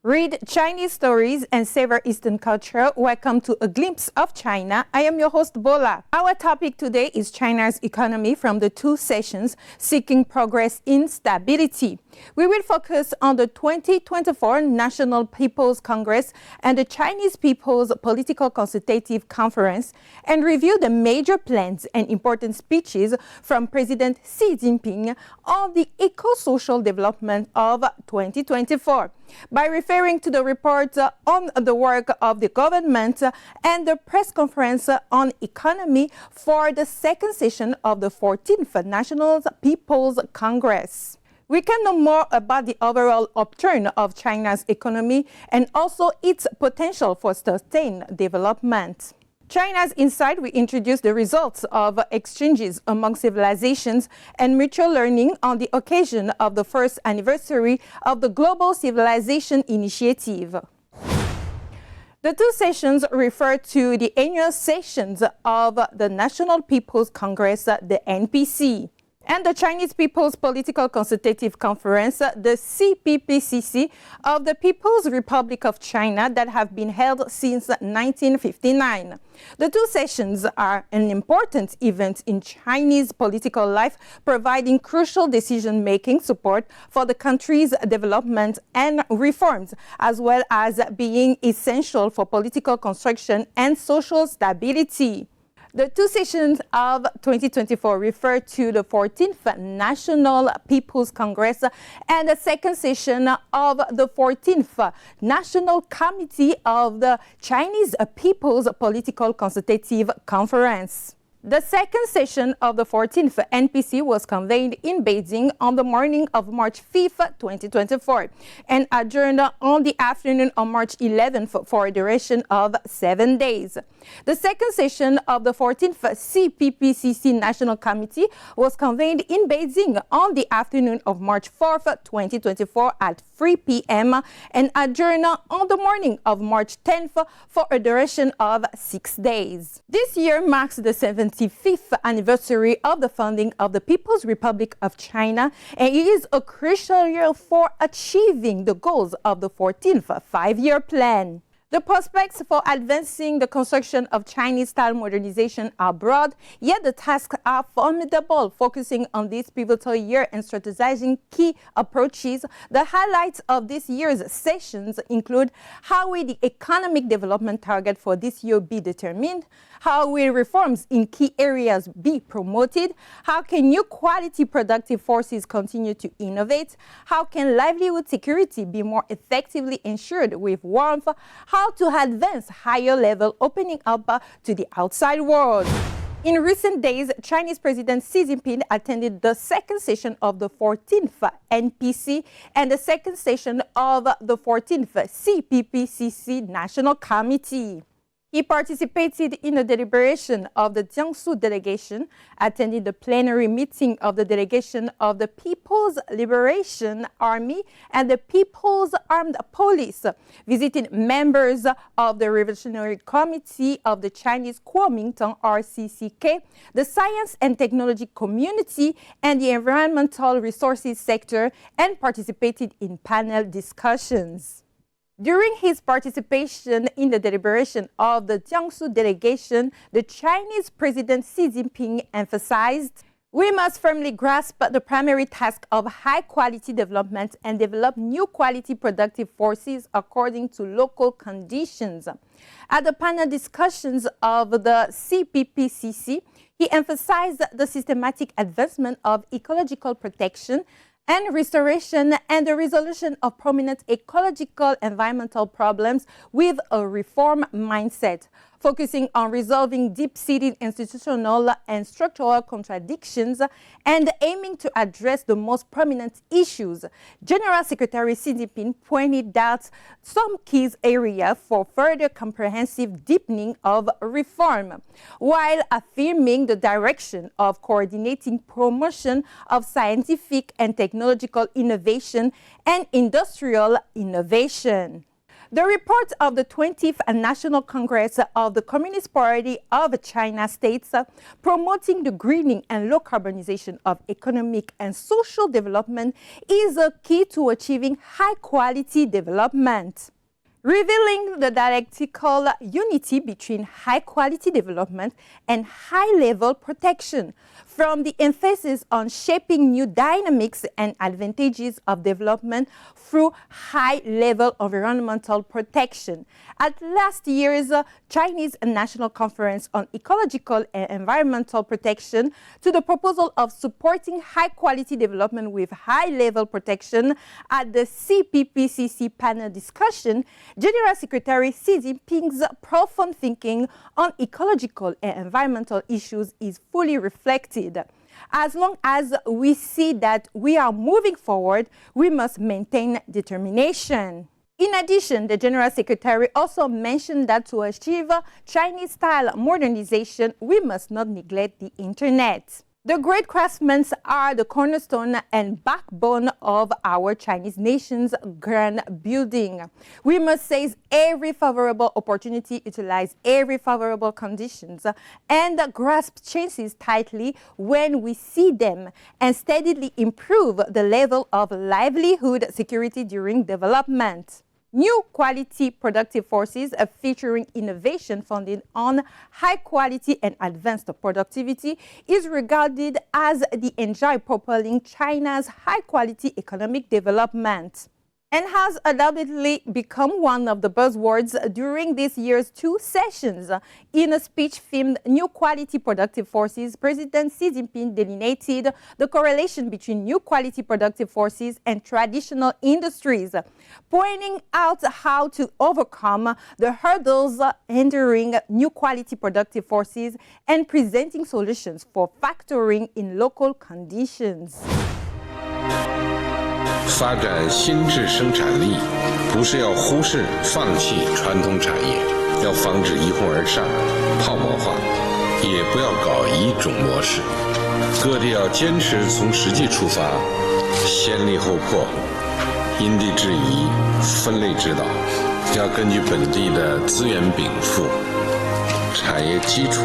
Read Chinese stories and savor Eastern culture. Welcome to A Glimpse of China. I am your host, Bola. Our topic today is China's economy from the two sessions, Seeking Progress in Stability. We will focus on the 2024 National People's Congress and the Chinese People's Political Consultative Conference and review the major plans and important speeches from President Xi Jinping on the eco-social development of 2024. By referring to the report on the work of the government and the press conference on economy for the second session of the 14th National People's Congress. We can know more about the overall upturn of China's economy and also its potential for sustained development. China's Insight will introduce the results of exchanges among civilizations and mutual learning on the occasion of the first anniversary of the Global Civilization Initiative. The two sessions refer to the annual sessions of the National People's Congress, the NPC, and the Chinese People's Political Consultative Conference, the CPPCC, of the People's Republic of China that have been held since 1959. The two sessions are an important event in Chinese political life, providing crucial decision-making support for the country's development and reforms, as well as being essential for political construction and social stability. The two sessions of 2024 refer to the 14th National People's Congress and the second session of the 14th National Committee of the Chinese People's Political Consultative Conference. The second session of the 14th NPC was convened in Beijing on the morning of March 5th, 2024, and adjourned on the afternoon of March 11th for a duration of 7 days. The second session of the 14th CPPCC National Committee was convened in Beijing on the afternoon of March 4th, 2024 at 3 p.m. and adjourned on the morning of March 10th for a duration of 6 days. This year marks the 75th anniversary of the founding of the People's Republic of China, and it is a crucial year for achieving the goals of the 14th five-year plan. The prospects for advancing the construction of Chinese-style modernization are broad, yet the tasks are formidable. Focusing on this pivotal year and strategizing key approaches, the highlights of this year's sessions include: how will the economic development target for this year be determined? How will reforms in key areas be promoted? How can new quality productive forces continue to innovate? How can livelihood security be more effectively ensured with warmth? How to advance higher level opening up to the outside world? In recent days, Chinese President Xi Jinping attended the second session of the 14th NPC and the second session of the 14th CPPCC National Committee. He participated in the deliberation of the Jiangsu delegation, attended the plenary meeting of the delegation of the People's Liberation Army and the People's Armed Police, visited members of the Revolutionary Committee of the Chinese Kuomintang RCCK, the science and technology community, and the environmental resources sector, and participated in panel discussions. During his participation in the deliberation of the Jiangsu delegation, the Chinese President Xi Jinping emphasized, "We must firmly grasp the primary task of high-quality development and develop new quality productive forces according to local conditions." At the panel discussions of the CPPCC, he emphasized the systematic advancement of ecological protection and restoration and the resolution of prominent ecological environmental problems with a reform mindset, focusing on resolving deep-seated institutional and structural contradictions and aiming to address the most prominent issues. General Secretary Xi Jinping pointed out some key areas for further comprehensive deepening of reform, while affirming the direction of coordinating promotion of scientific and technological innovation and industrial innovation. The report of the 20th National Congress of the Communist Party of China states promoting the greening and low carbonization of economic and social development is a key to achieving high-quality development. Revealing the dialectical unity between high-quality development and high-level protection, from the emphasis on shaping new dynamics and advantages of development through high-level environmental protection. At last year's Chinese National Conference on Ecological and Environmental Protection, to the proposal of supporting high-quality development with high-level protection at the CPPCC panel discussion, General Secretary Xi Jinping's profound thinking on ecological and environmental issues is fully reflected. As long as we see that we are moving forward, we must maintain determination. In addition, the General Secretary also mentioned that to achieve Chinese-style modernization, we must not neglect the Internet. The great craftsmen are the cornerstone and backbone of our Chinese nation's grand building. We must seize every favorable opportunity, utilize every favorable conditions, and grasp chances tightly when we see them, and steadily improve the level of livelihood security during development. New quality productive forces featuring innovation founded on high quality and advanced productivity is regarded as the engine propelling China's high quality economic development, and has undoubtedly become one of the buzzwords during this year's two sessions. In a speech themed New Quality Productive Forces, President Xi Jinping delineated the correlation between new quality productive forces and traditional industries, pointing out how to overcome the hurdles hindering new quality productive forces and presenting solutions for factoring in local conditions. 发展新质生产力，不是要忽视、放弃传统产业，要防止一哄而上、泡沫化，也不要搞一种模式。各地要坚持从实际出发，先立后扩，因地制宜，分类指导，要根据本地的资源禀赋、产业基础、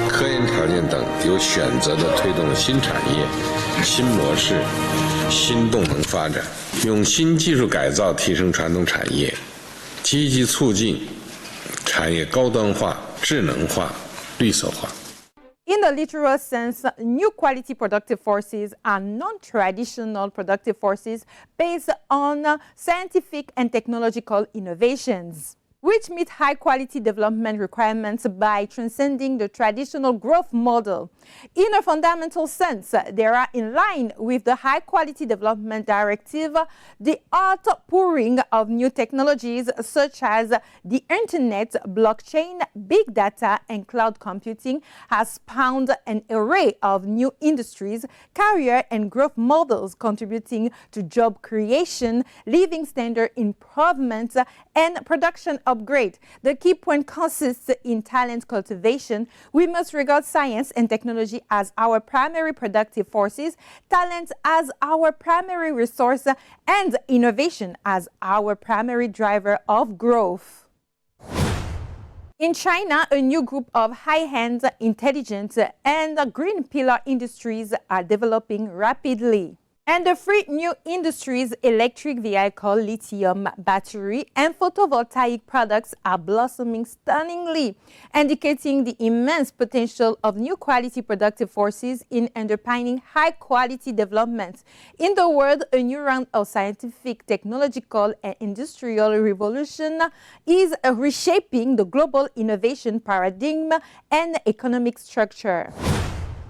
科研条件等，有选择地推动新产业、新模式、新动能发展，用新技术改造提升传统产业，积极促进产业高端化、智能化、绿色化。In the literal sense, new quality productive forces are non-traditional productive forces based on scientific and technological innovations, which meet high-quality development requirements by transcending the traditional growth model. In a fundamental sense, they are in line with the High-Quality Development Directive. The outpouring of new technologies such as the Internet, blockchain, big data, and cloud computing has spawned an array of new industries, career and growth models contributing to job creation, living standard improvement, and production upgrade. The key point consists in talent cultivation. We must regard science and technology as our primary productive forces, talent as our primary resource, and innovation as our primary driver of growth. In China, a new group of high-end, intelligent, and green pillar industries are developing rapidly. And the three new industries, electric vehicle, lithium battery, and photovoltaic products are blossoming stunningly, indicating the immense potential of new quality productive forces in underpinning high-quality development. In the world, a new round of scientific, technological, and industrial revolution is reshaping the global innovation paradigm and economic structure.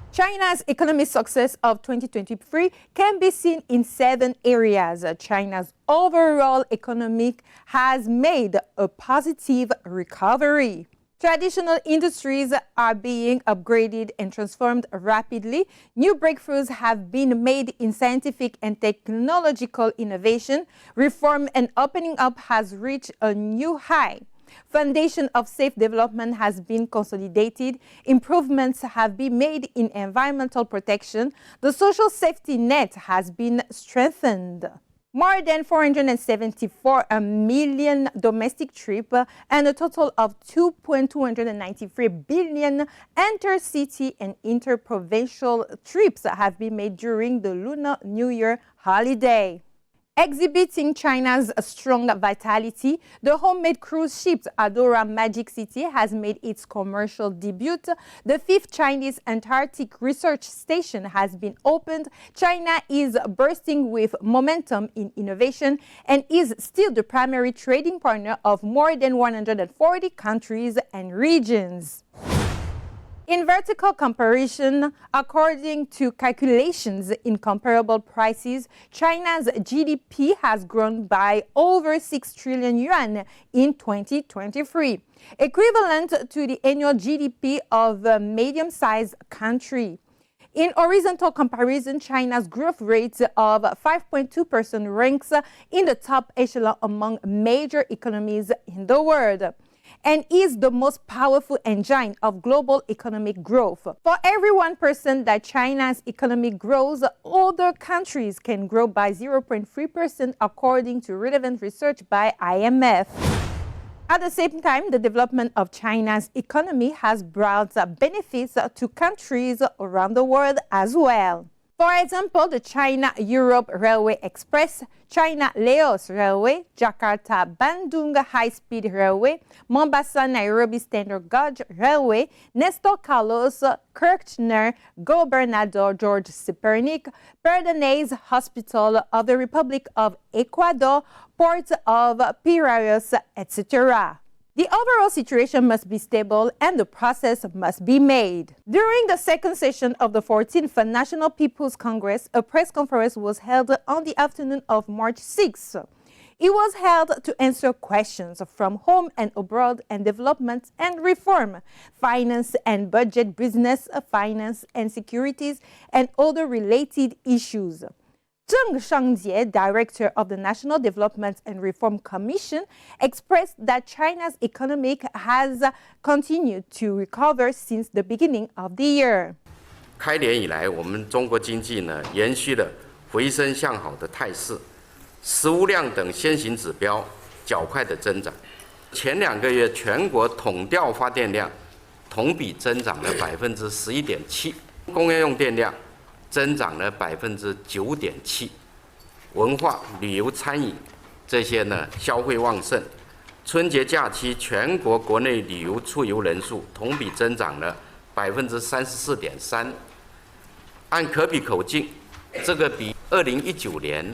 China's economic success of 2023 can be seen in 7 areas. China's overall economy has made a positive recovery. Traditional industries are being upgraded and transformed rapidly. New breakthroughs have been made in scientific and technological innovation. Reform and opening up has reached a new high. Foundation of safe development has been consolidated. Improvements have been made in environmental protection. The social safety net has been strengthened. More than 474 million domestic trips and a total of 2.293 billion intercity and interprovincial trips have been made during the Lunar New Year holiday. Exhibiting China's strong vitality, the homemade cruise ship Adora Magic City has made its commercial debut. The 5th Chinese Antarctic Research Station has been opened. China is bursting with momentum in innovation and is still the primary trading partner of more than 140 countries and regions. In vertical comparison, according to calculations in comparable prices, China's GDP has grown by over 6 trillion yuan in 2023, equivalent to the annual GDP of a medium-sized country. In horizontal comparison, China's growth rate of 5.2% ranks in the top echelon among major economies in the world, and is the most powerful engine of global economic growth. For every 1% that China's economy grows, other countries can grow by 0.3% according to relevant research by IMF. At the same time, the development of China's economy has brought benefits to countries around the world as well. For example, the China-Europe Railway Express, China-Laos Railway, Jakarta-Bandung High-Speed Railway, Mombasa-Nairobi Standard Gauge Railway, Nestor Carlos Kirchner Gobernador George Cipernic, Perdanez Hospital of the Republic of Ecuador, Port of Piraeus, etc. The overall situation must be stable and the process must be made. During the second session of the 14th National People's Congress, a press conference was held on the afternoon of March 6th. It was held to answer questions from home and abroad and development and reform, finance and budget, business, finance and securities, and other related issues. Zheng Shangjie, director of the National Development and Reform Commission, expressed that China's economy has continued to recover since the beginning of the year. 开年以来，我们中国经济呢延续了回升向好的态势，食物量等先行指标较快的增长。前2个月全国统调发电量同比增长了11.7%，工业用电量增长了9.7%，文化、旅游、餐饮这些呢消费旺盛。春节假期全国国内旅游出游人数同比增长了34.3%，按可比口径，这个比2019年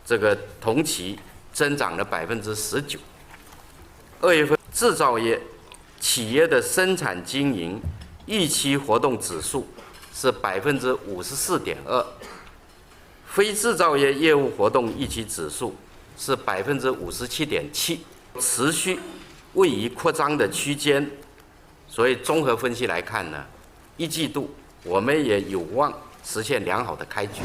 这个同期增长了19%。2月份制造业企业的生产经营预期活动指数是54.2%，非制造业业务活动预期指数是57.7%，持续位于扩张的区间。所以综合分析来看呢，1季度我们也有望实现良好的开局。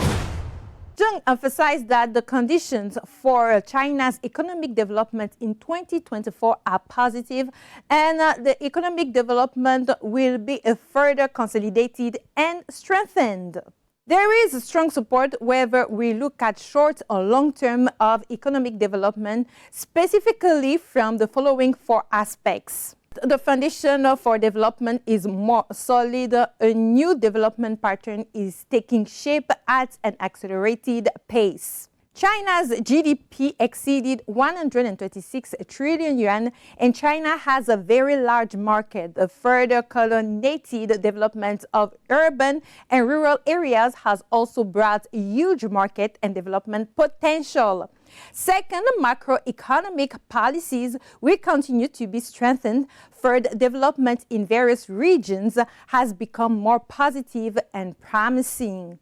Zheng emphasized that the conditions for China's economic development in 2024 are positive, and the economic development will be further consolidated and strengthened. There is strong support whether we look at short or long term of economic development, specifically from the following 4 aspects. The foundation for development is more solid. A new development pattern is taking shape at an accelerated pace. China's GDP exceeded 126 trillion yuan, and China has a very large market. The further coordinated development of urban and rural areas has also brought huge market and development potential. Second, macroeconomic policies will continue to be strengthened. Further development in various regions has become more positive and promising.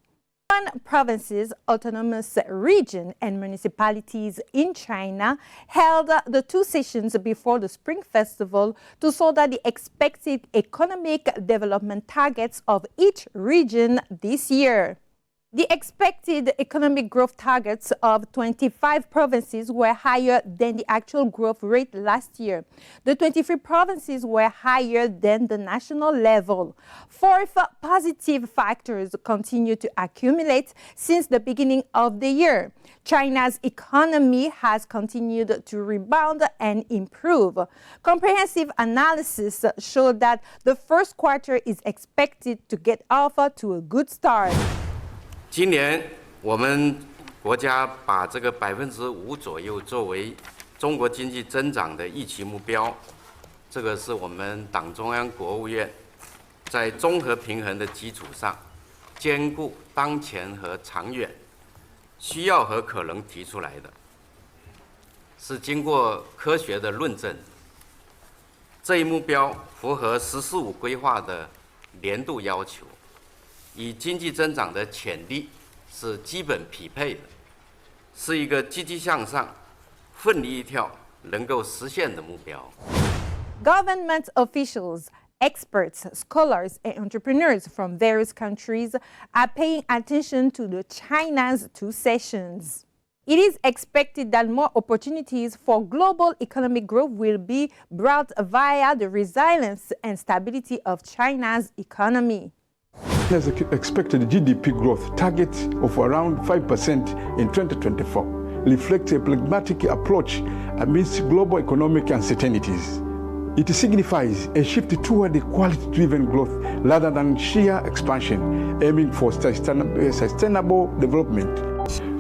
Provinces, autonomous regions, and municipalities in China held the 2 sessions before the Spring Festival to sort out the expected economic development targets of each region this year. The expected economic growth targets of 25 provinces were higher than the actual growth rate last year. The 23 provinces were higher than the national level. Fourth, positive factors continue to accumulate since the beginning of the year. China's economy has continued to rebound and improve. Comprehensive analysis showed that the first quarter is expected to get off to a good start. 今年我们国家把这个5%左右作为中国经济增长的预期目标，这个是我们党中央、国务院在综合平衡的基础上，兼顾当前和长远需要和可能提出来的，是经过科学的论证。这一目标符合“十四五”规划的年度要求。 与经济增长的潜力是基本匹配的，是一个积极向上、奋力一跳能够实现的目标。Government officials, experts, scholars, and entrepreneurs from various countries are paying attention to China's two sessions. It is expected that more opportunities for global economic growth will be brought via the resilience and stability of China's economy. There's expected GDP growth target of around 5% in 2024 reflects a pragmatic approach amidst global economic uncertainties. It signifies a shift toward quality-driven growth rather than sheer expansion, aiming for sustainable development.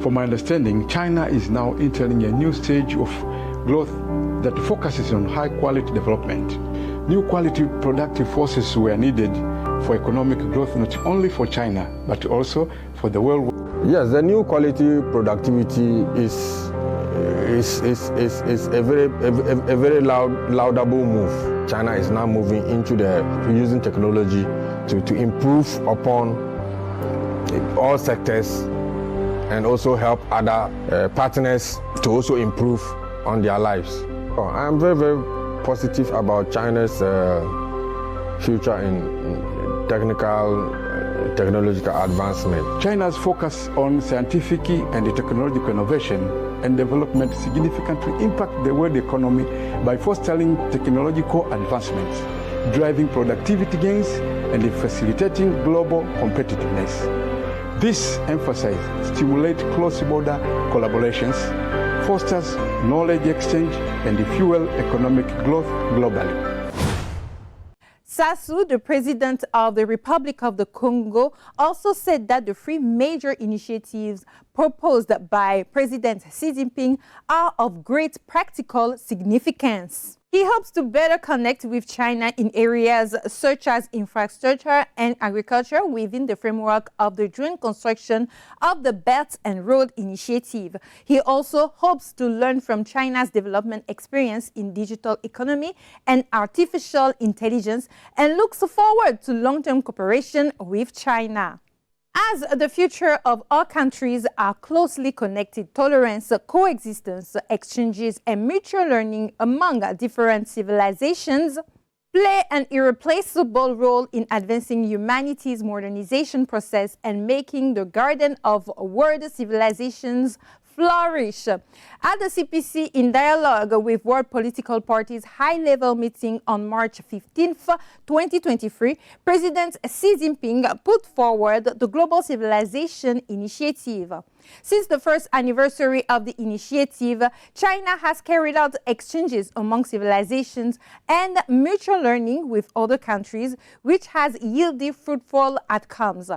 From my understanding, China is now entering a new stage of growth that focuses on high-quality development. New quality productive forces were needed for economic growth, not only for China, but also for the world. Yes, the new quality productivity is a very laudable move. China is now moving into using technology to improve upon all sectors and also help other partners to also improve on their lives. I'm very, very positive about China's future in technological advancement. China's focus on scientific and technological innovation and development significantly impact the world economy by fostering technological advancements, driving productivity gains, and facilitating global competitiveness. This emphasis stimulates cross-border collaborations, fosters knowledge exchange, and fuels economic growth globally. Sassou, the president of the Republic of the Congo, also said that the three major initiatives proposed by President Xi Jinping are of great practical significance. He hopes to better connect with China in areas such as infrastructure and agriculture within the framework of the joint construction of the Belt and Road Initiative. He also hopes to learn from China's development experience in digital economy and artificial intelligence and looks forward to long-term cooperation with China. As the future of all countries are closely connected, tolerance, coexistence, exchanges, and mutual learning among different civilizations play an irreplaceable role in advancing humanity's modernization process and making the garden of world civilizations flourish. At the CPC in dialogue with world political parties high-level meeting on March 15, 2023, President Xi Jinping put forward the Global Civilization Initiative. Since the first anniversary of the initiative, China has carried out exchanges among civilizations and mutual learning with other countries, which has yielded fruitful outcomes.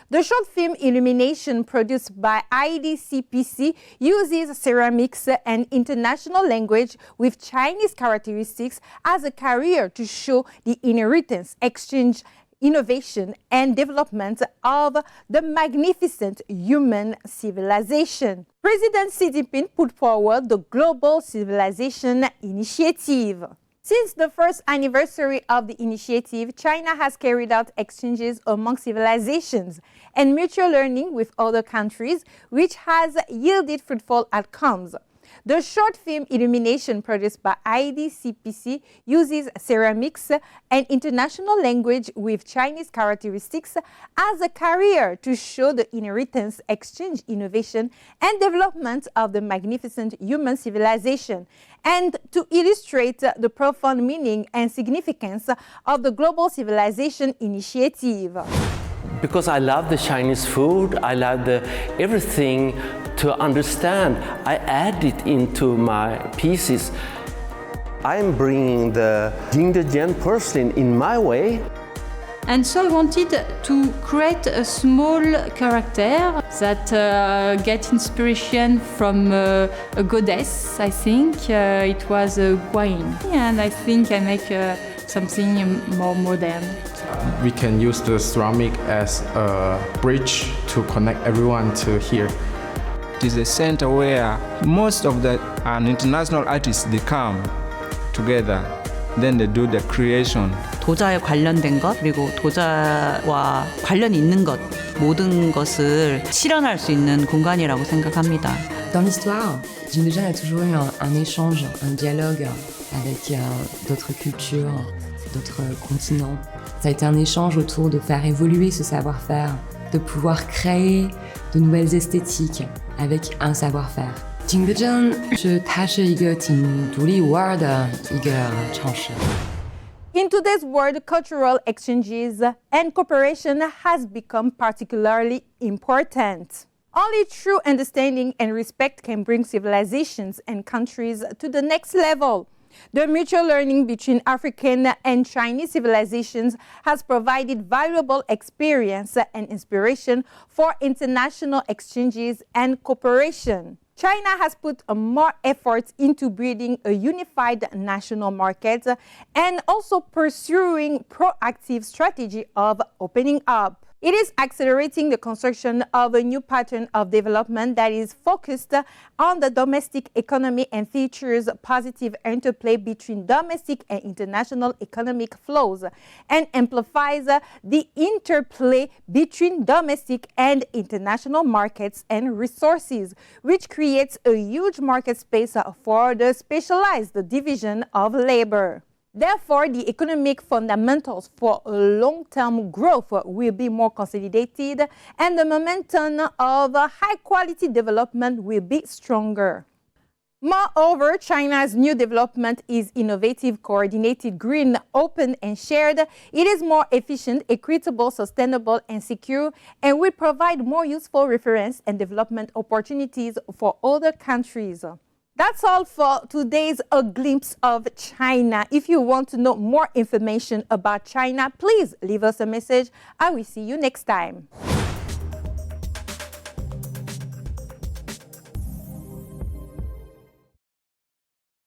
The short film illumination produced by IDCPC uses ceramics and international language with Chinese characteristics as a carrier to show the inheritance, exchange, innovation, and development of the magnificent human civilization. President Xi Jinping put forward the Global Civilization Initiative. Since the first anniversary of the initiative, China has carried out exchanges among civilizations and mutual learning with other countries, which has yielded fruitful outcomes. The short film illumination produced by IDCPC uses ceramics and international language with Chinese characteristics as a carrier to show the inheritance, exchange, innovation, and development of the magnificent human civilization, and to illustrate the profound meaning and significance of the Global Civilization Initiative. Because I love the Chinese food, I love everything to understand. I add it into my pieces. I'm bringing the Jingdejian porcelain in my way. And so I wanted to create a small character that get inspiration from a goddess, I think. It was Guanyin. And I think I make something more modern. We can use the ceramic as a bridge to connect everyone to here. It is a center where most of the international artists, they come together, then they do the creation. 도자에 관련된 것, 그리고 도자와 관련이 있는 것, 모든 것을 실현할 수 있는 공간이라고 생각합니다. Dans l'histoire, Jingdejian a toujours eu un échange, un dialogue avec d'autres cultures, d'autres continents. Ça a été un échange autour de faire évoluer ce savoir-faire, de pouvoir créer de nouvelles esthétiques avec un savoir-faire. Jingdejian 它是一个挺独一无二的一个城市。In today's world, cultural exchanges and cooperation has become particularly important. Only true understanding and respect can bring civilizations and countries to the next level. The mutual learning between African and Chinese civilizations has provided valuable experience and inspiration for international exchanges and cooperation. China has put more effort into building a unified national market and also pursuing proactive strategy of opening up. It is accelerating the construction of a new pattern of development that is focused on the domestic economy and features positive interplay between domestic and international economic flows, and amplifies the interplay between domestic and international markets and resources, which creates a huge market space for the specialized division of labor. Therefore, the economic fundamentals for long-term growth will be more consolidated, and the momentum of high-quality development will be stronger. Moreover, China's new development is innovative, coordinated, green, open, and shared. It is more efficient, equitable, sustainable, and secure, and will provide more useful reference and development opportunities for other countries. That's all for today's A Glimpse of China. If you want to know more information about China, please leave us a message. I will see you next time.